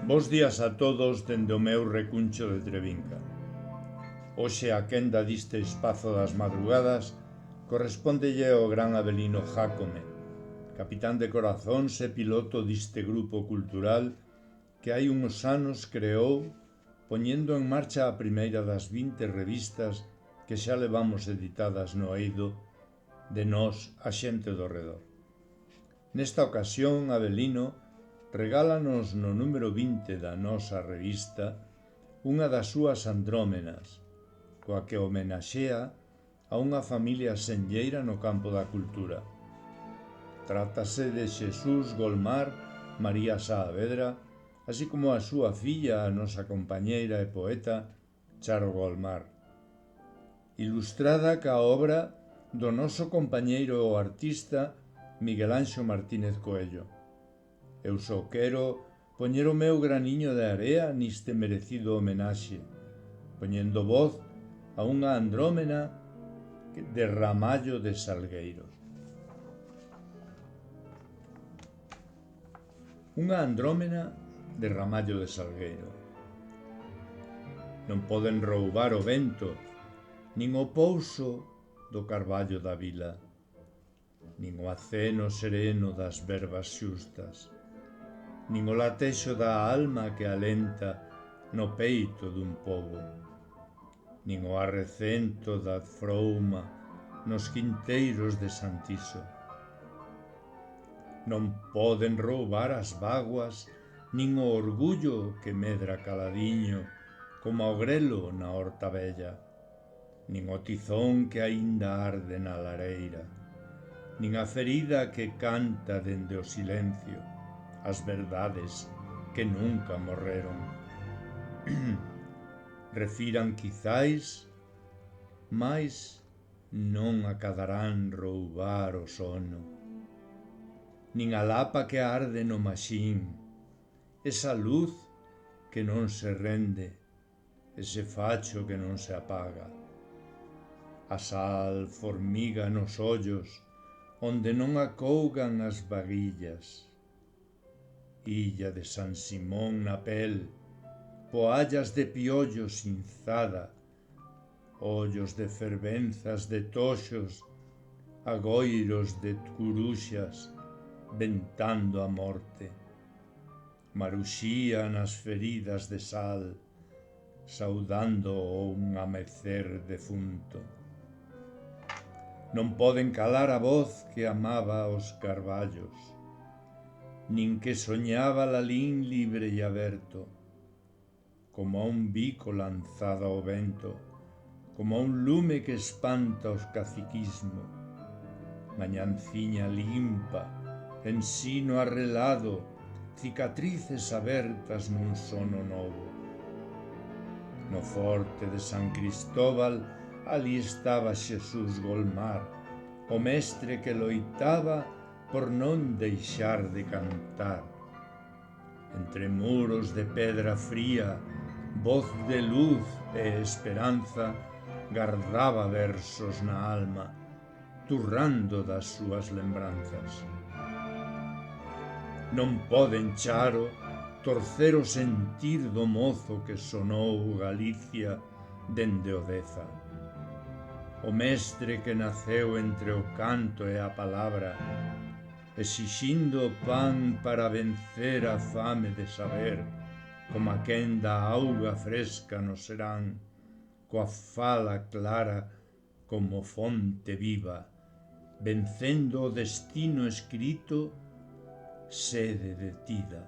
Bos días a todos dende o meu recuncho de Trevinca. Hoxe a quenda diste espazo das madrugadas correspóndelle ao gran Avelino Jácome, capitán de corazóns e piloto diste grupo cultural que hai uns anos creou poñendo en marcha a primeira das 20 revistas que xa levamos editadas no eido de nós a xente do redor. Nesta ocasión, Avelino regálanos no número 20 da nosa revista unha das súas andrómenas, coa que homenaxea a unha familia senlleira no campo da cultura. Trátase de Xesús Golmar María Saavedra, así como a súa filla, a nosa compañeira e poeta Charo Golmar, ilustrada ca obra do noso compañeiro o artista Miguel Anxo Martínez Coello. Eu só quero poñer o meu graniño de area niste merecido homenaxe, poñendo voz a unha andrómena de Ramallo de Salgueiro. Unha andrómena de Ramallo de Salgueiro. Non poden roubar o vento, nin o pouso do carballo da vila, nin o aceno sereno das verbas xustas, nin o latexo da alma que alenta no peito dun pobo, nin o arrecento da frouma nos quinteiros de Santiso. Non poden roubar as vaguas, nin o orgullo que medra caladiño como o grelo na horta bella, nin o tizón que aínda arde na lareira, nin a ferida que canta dende o silencio as verdades que nunca morreron. Refiran quizais, mais non acadarán roubar o sono, nin a lapa que arde no maxín, esa luz que non se rende, ese facho que non se apaga. A sal formiga nos ollos, onde non acougan as vaguillas. Illa de San Simón na pel, poallas de piollos inzada, ollos de fervenzas de toxos, agoiros de curuxas, ventando a morte. Maruxía nas feridas de sal, saudando un amecer defunto. Non poden calar a voz que amaba os carballos, nin que soñaba Lalín libre e aberto, como a un bico lanzado ao vento, como a un lume que espanta os caciquismo, mañanciña limpa, ensino arrelado, cicatrices abertas nun sono novo. No forte de San Cristóbal, ali estaba Xesús Golmar, o mestre que loitaba por non deixar de cantar. Entre muros de pedra fría, voz de luz e esperanza, gardaba versos na alma, turrando das súas lembranzas. Non poden, Charo, torcer o sentir do mozo que sonou Galicia dende o Deza. O mestre que naceu entre o canto e a palabra, exixindo o pan para vencer a fame de saber, como a quen da auga fresca no serán, coa fala clara como fonte viva, vencendo o destino escrito, sede detida.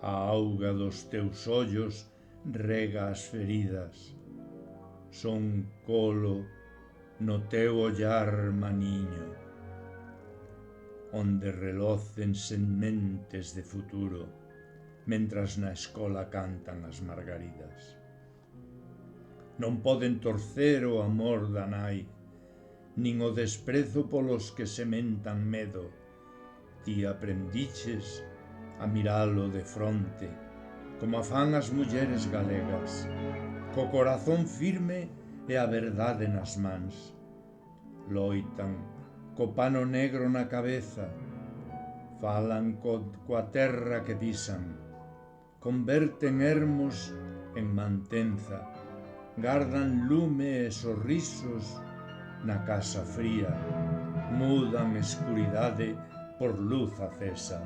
A auga dos teus ollos rega as feridas, son colo no teu ollar maniño, onde relocen sementes de futuro, mentras na escola cantan as margaridas. Non poden torcer o amor da nai, nin o desprezo polos que sementan medo. Ti aprendiches a miralo de fronte, como a fan as mulleres galegas, co corazón firme e a verdade nas mans. Loitan co pano negro na cabeza, falan coa terra que pisan, converten ermos en mantenza, gardan lume e sorrisos na casa fría, mudan escuridade por luz acesa.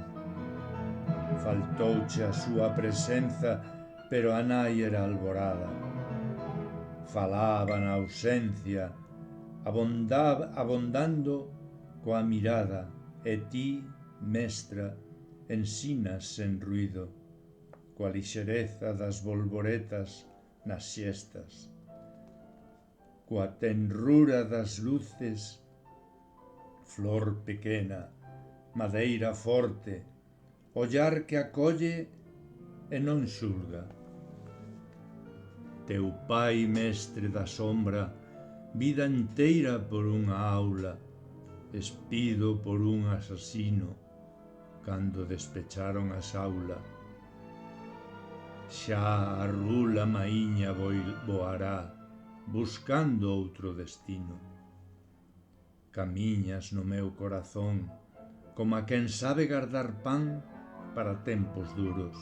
Faltouche a súa presenza, pero a nai era alborada. Falaba na ausencia, abondando coa mirada, e ti, mestra, ensinas sen ruido, coa lixereza das bolboretas nas siestas, coa tenrura das luces, flor pequena, madeira forte, ollar que acolle e non xulga. Teu pai, mestre da sombra, vida enteira por unha aula, espido por un asasino, cando despecharon a xaula. Xa a rula maíña voará, buscando outro destino. Camiñas no meu corazón, como a quen sabe gardar pan para tempos duros.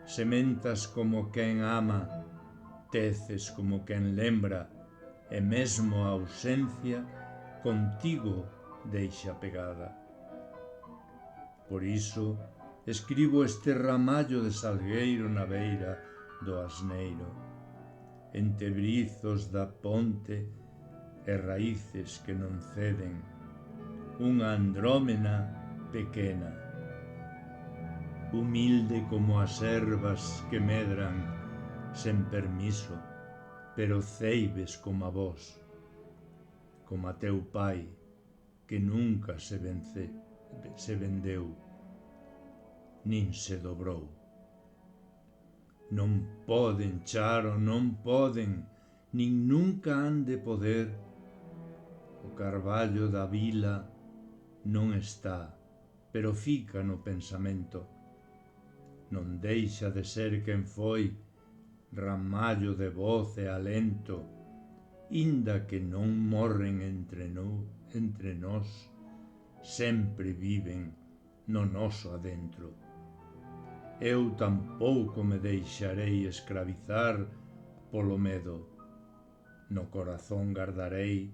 Sementas como quen ama, teces como quen lembra, e mesmo a ausencia contigo deixa pegada. Por iso escribo este ramallo de salgueiro na beira do asneiro, entre brizos da ponte e raíces que non ceden, unha andrómena pequena, humilde como as ervas que medran sen permiso, pero ceibes como a vos, como a teu pai, que nunca se vendeu, nin se dobrou. Non poden, Charo, non poden, nin nunca han de poder. O carballo da vila non está, pero fica no pensamento. Non deixa de ser quen foi, ramallo de voz e alento, inda que non morren entre nós, sempre viven no noso adentro. Eu tampouco me deixarei escravizar polo medo. No corazón gardarei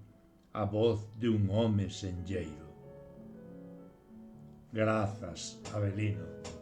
a voz de un home senlleiro. Grazas, Avelino.